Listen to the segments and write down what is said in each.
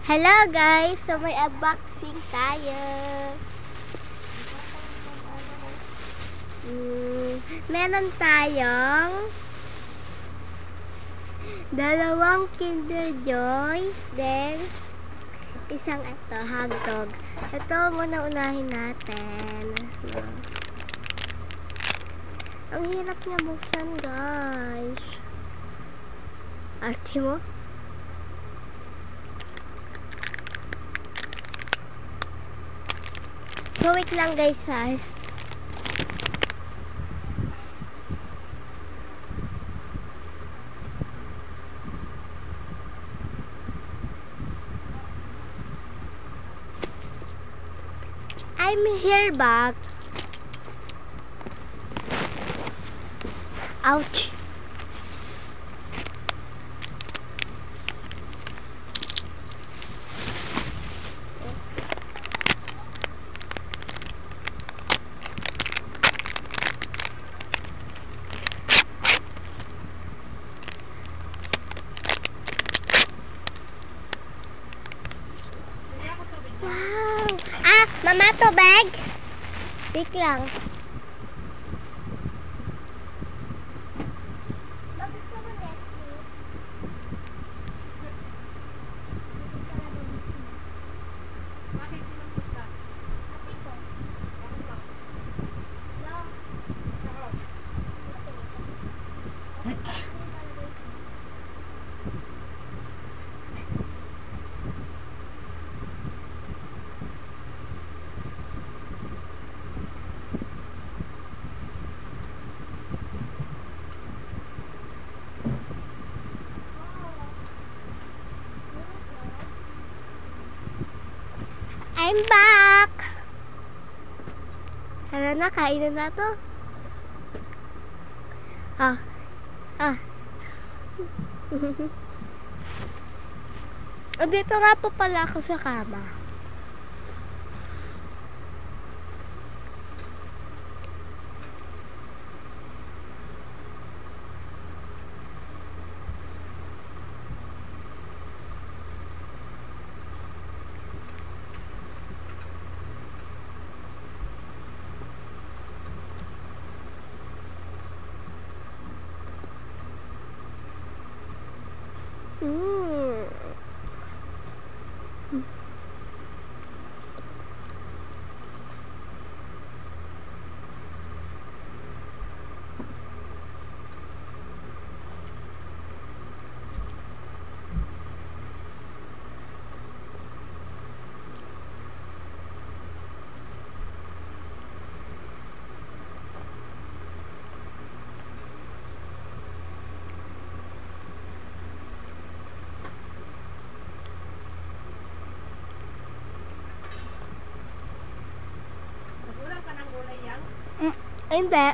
Hello guys! So may unboxing tayo. Meron tayong dalawang Kinder Joy, then isang hotdog. Ito muna unahin natin. Ang hirap niya buksan, guys. Arte mo? So wait lang guys ha. I'm here back. Ouch. Wow! Mama, to bag? Wait lang. I'm back! Tara na, kainan na to. Dito nga po pala ako sa kama. Hindi.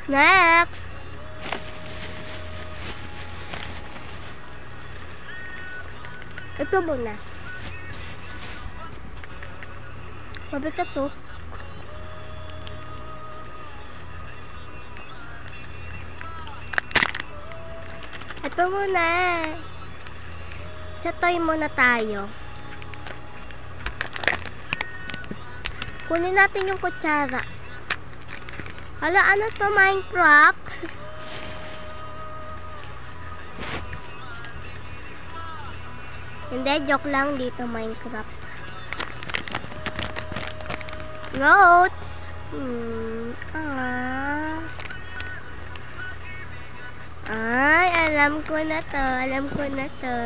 Next. Ito muna. Mabigat to. Ito muna. Sa toy muna tayo. Kunin natin yung kutsara. Hala, ano to? Minecraft? Hindi, joke lang dito Minecraft. Notes. Ay, alam ko na to. Alam ko na to.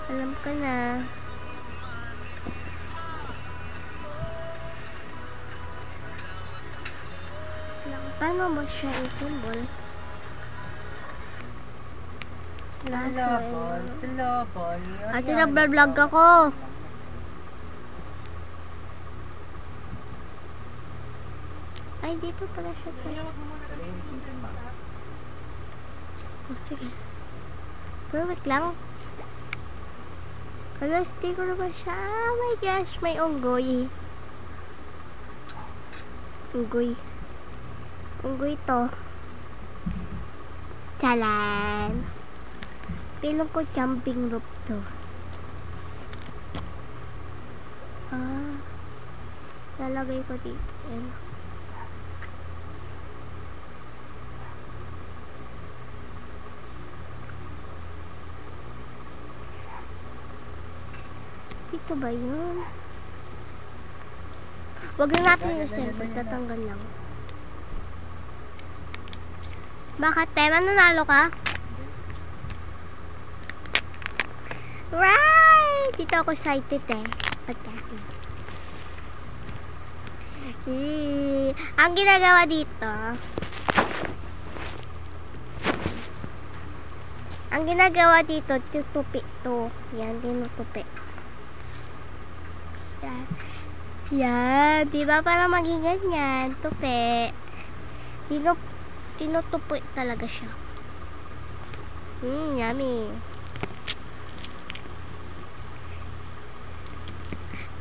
Alam ko na. Paano mo siya i-symbol? Silabol. Ate, nag-vlog ako. Ay, dito pala siya. Oh, sige. Pero wait lang. Hala, sticker ba siya? Oh my gosh, may unggoy. Unggoy. Unggoy to. Talan. Pilong ko jumping rope to. Lalagay ko dito. Ayan. Dito ba yun? Wag na natin yung cellphone. Tatanggal lang. Bakit, Tema? Nanalo ka? Right! Dito ako excited eh. Pagkakin. Ang ginagawa dito, tutupi to. Yan, tinutupi. Yan. Yan. Diba para maging ganyan? Tupi. Tinutupi talaga siya. Yummy.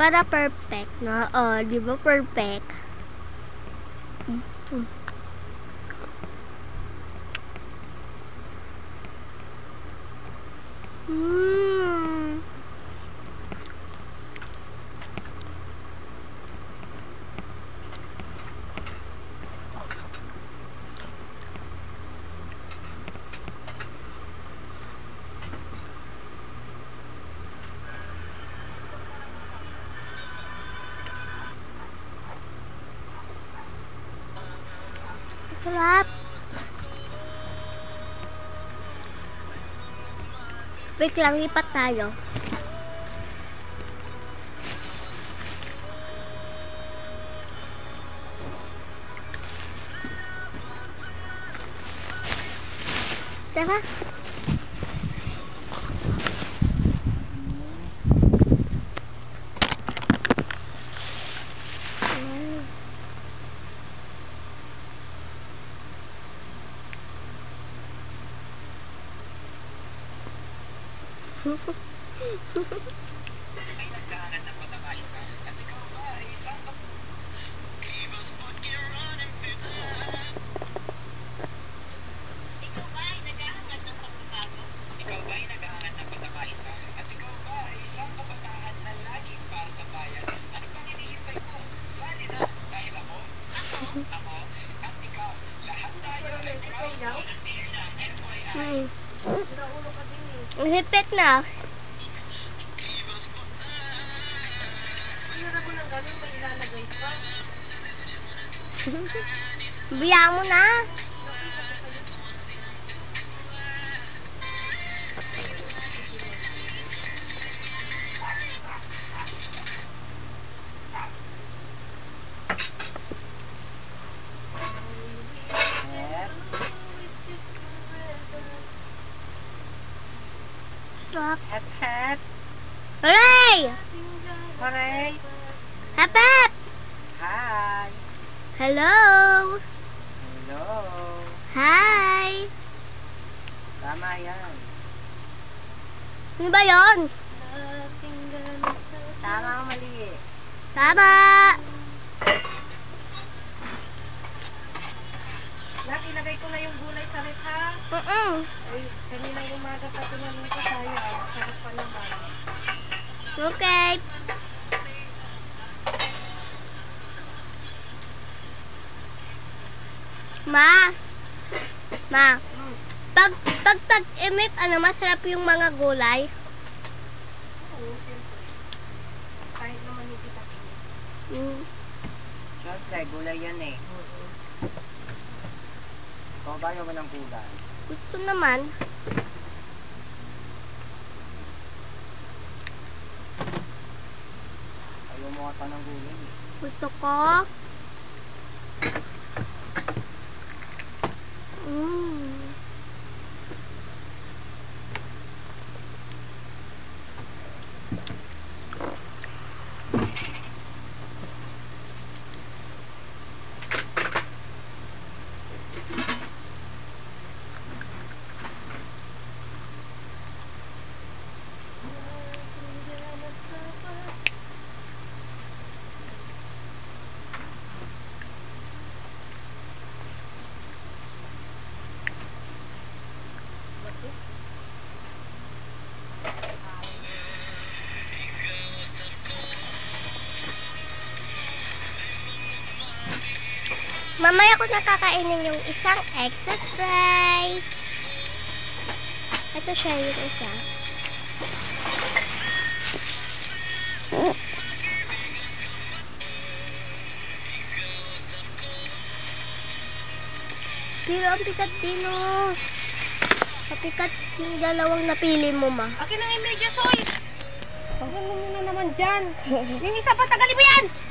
Para perfect, no? Oh, di ba perfect? Sarap. Wait lang, lipat tayo. Tara. Hipit na. Biya mo na. Hep hep. Hooray! Hooray! Hep hep! Hi! Hello! Hello! Hi! Tama yan. Ano ba yun? Tama o mali? Tama! Laki, ilagay ko na yung gulay sa ref ha? Uy, kaninang umaga pa tinanong ko sa'yo. Sarap pa naman. Okay. Ma, pag tag-imit, masarap yung mga gulay. Oo, siyempre. Kahit naman hindi kita pinit. Siyempre, gulay yan eh. Ikaw ba ayaw mo ng gulay? Gusto naman. Ayaw mo ata ng gulay eh. Gusto ko. Mamaya ko nakakainin yung isang exercise. Ito siya yung isa. Pero ang pikat din, oh. Papikat yung dalawang napili mo, ma. Akin ang imedya, soy. Huwag mo na naman dyan. Yung isa pa, tagalin mo yan!